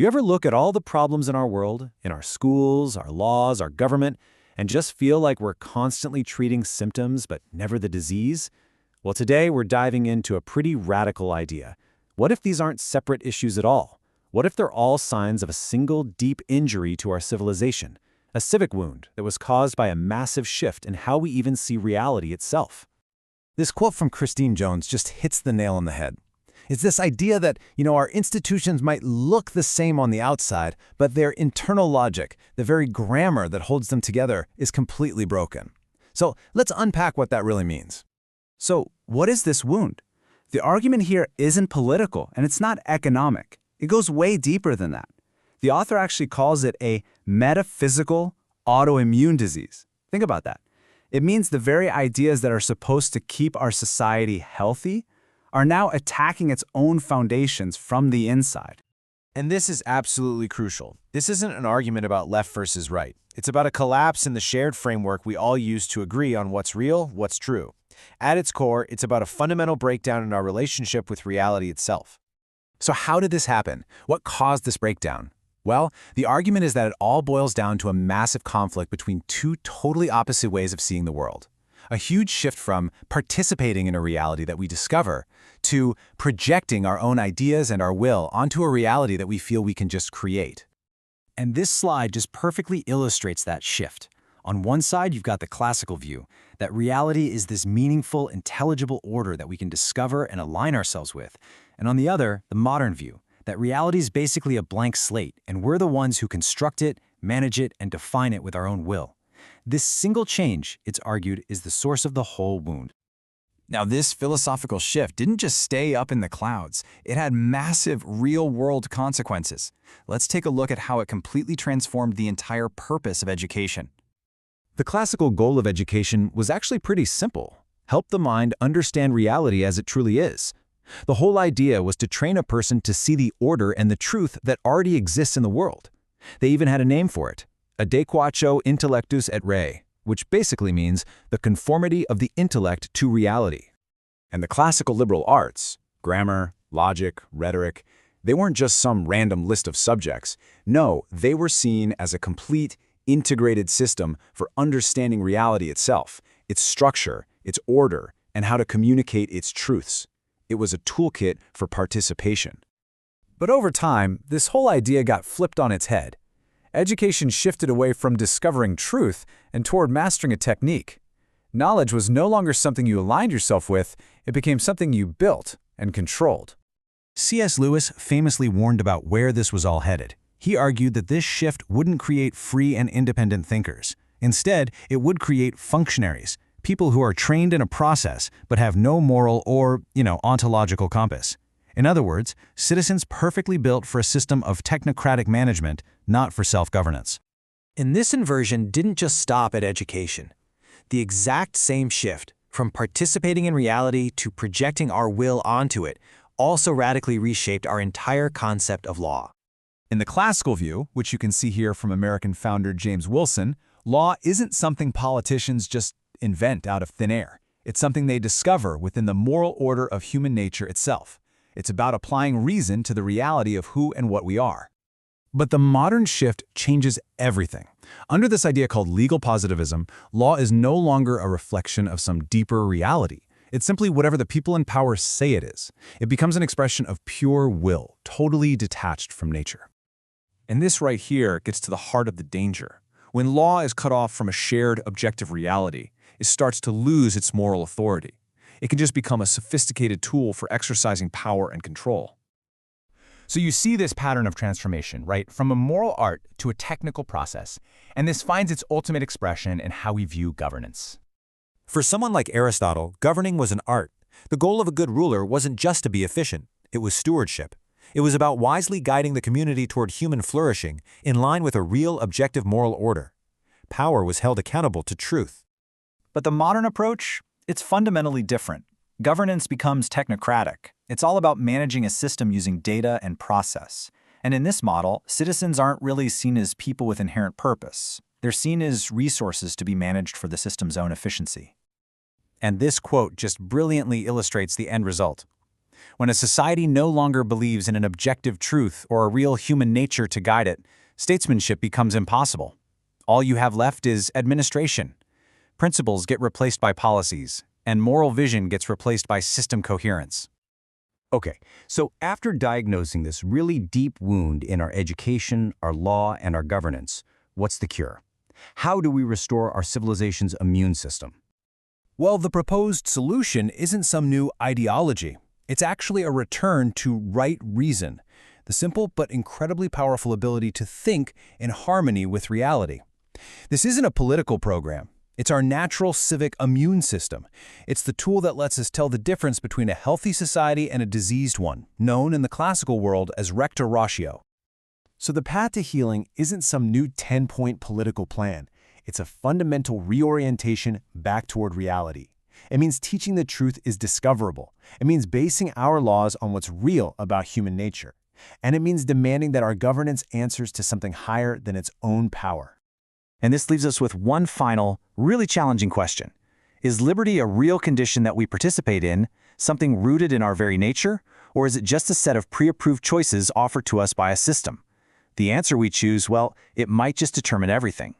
You ever look at all the problems in our world, in our schools, our laws, our government, and just feel like we're constantly treating symptoms but never the disease? Well, today we're diving into a pretty radical idea. What if these aren't separate issues at all? What if they're all signs of a single deep injury to our civilization? A civic wound that was caused by a massive shift in how we even see reality itself. This quote from Christine Jones just hits the nail on the head. It's this idea that, our institutions might look the same on the outside, but their internal logic, the very grammar that holds them together, is completely broken. So let's unpack what that really means. So what is this wound? The argument here isn't political, and it's not economic. It goes way deeper than that. The author actually calls it a metaphysical autoimmune disease. Think about that. It means the very ideas that are supposed to keep our society healthy are now attacking its own foundations from the inside. And this is absolutely crucial. This isn't an argument about left versus right. It's about a collapse in the shared framework we all use to agree on what's real, what's true. At its core, it's about a fundamental breakdown in our relationship with reality itself. So how did this happen? What caused this breakdown? Well, the argument is that it all boils down to a massive conflict between two totally opposite ways of seeing the world. A huge shift from participating in a reality that we discover to projecting our own ideas and our will onto a reality that we feel we can just create. And this slide just perfectly illustrates that shift. On one side, you've got the classical view, that reality is this meaningful, intelligible order that we can discover and align ourselves with. And on the other, the modern view, that reality is basically a blank slate, and we're the ones who construct it, manage it, and define it with our own will. This single change, it's argued, is the source of the whole wound. Now, this philosophical shift didn't just stay up in the clouds. It had massive, real-world consequences. Let's take a look at how it completely transformed the entire purpose of education. The classical goal of education was actually pretty simple: help the mind understand reality as it truly is. The whole idea was to train a person to see the order and the truth that already exists in the world. They even had a name for it: adequatio intellectus et re, which basically means the conformity of the intellect to reality. And the classical liberal arts, grammar, logic, rhetoric, they weren't just some random list of subjects. No, they were seen as a complete, integrated system for understanding reality itself, its structure, its order, and how to communicate its truths. It was a toolkit for participation. But over time, this whole idea got flipped on its head. Education shifted away from discovering truth and toward mastering a technique. Knowledge was no longer something you aligned yourself with, it became something you built and controlled. C.S. Lewis famously warned about where this was all headed. He argued that this shift wouldn't create free and independent thinkers. Instead, it would create functionaries, people who are trained in a process but have no moral or, ontological compass. In other words, citizens perfectly built for a system of technocratic management, not for self-governance. And this inversion didn't just stop at education. The exact same shift, from participating in reality to projecting our will onto it, also radically reshaped our entire concept of law. In the classical view, which you can see here from American founder James Wilson, law isn't something politicians just invent out of thin air. It's something they discover within the moral order of human nature itself. It's about applying reason to the reality of who and what we are. But the modern shift changes everything. Under this idea called legal positivism, law is no longer a reflection of some deeper reality. It's simply whatever the people in power say it is. It becomes an expression of pure will, totally detached from nature. And this right here gets to the heart of the danger. When law is cut off from a shared objective reality, it starts to lose its moral authority. It can just become a sophisticated tool for exercising power and control. So you see this pattern of transformation, right? From a moral art to a technical process, and this finds its ultimate expression in how we view governance. For someone like Aristotle, governing was an art. The goal of a good ruler wasn't just to be efficient, it was stewardship. It was about wisely guiding the community toward human flourishing in line with a real objective moral order. Power was held accountable to truth. But the modern approach, it's fundamentally different. Governance becomes technocratic. It's all about managing a system using data and process. And in this model, citizens aren't really seen as people with inherent purpose. They're seen as resources to be managed for the system's own efficiency. And this quote just brilliantly illustrates the end result. When a society no longer believes in an objective truth or a real human nature to guide it, statesmanship becomes impossible. All you have left is administration. Principles get replaced by policies, and moral vision gets replaced by system coherence. Okay, so after diagnosing this really deep wound in our education, our law, and our governance, what's the cure? How do we restore our civilization's immune system? Well, the proposed solution isn't some new ideology. It's actually a return to right reason, the simple but incredibly powerful ability to think in harmony with reality. This isn't a political program. It's our natural civic immune system. It's the tool that lets us tell the difference between a healthy society and a diseased one, known in the classical world as rector ratio. So the path to healing isn't some new 10-point political plan. It's a fundamental reorientation back toward reality. It means teaching the truth is discoverable. It means basing our laws on what's real about human nature. And it means demanding that our governance answers to something higher than its own power. And this leaves us with one final, really challenging question. Is liberty a real condition that we participate in, something rooted in our very nature, or is it just a set of pre-approved choices offered to us by a system? The answer we choose, well, it might just determine everything.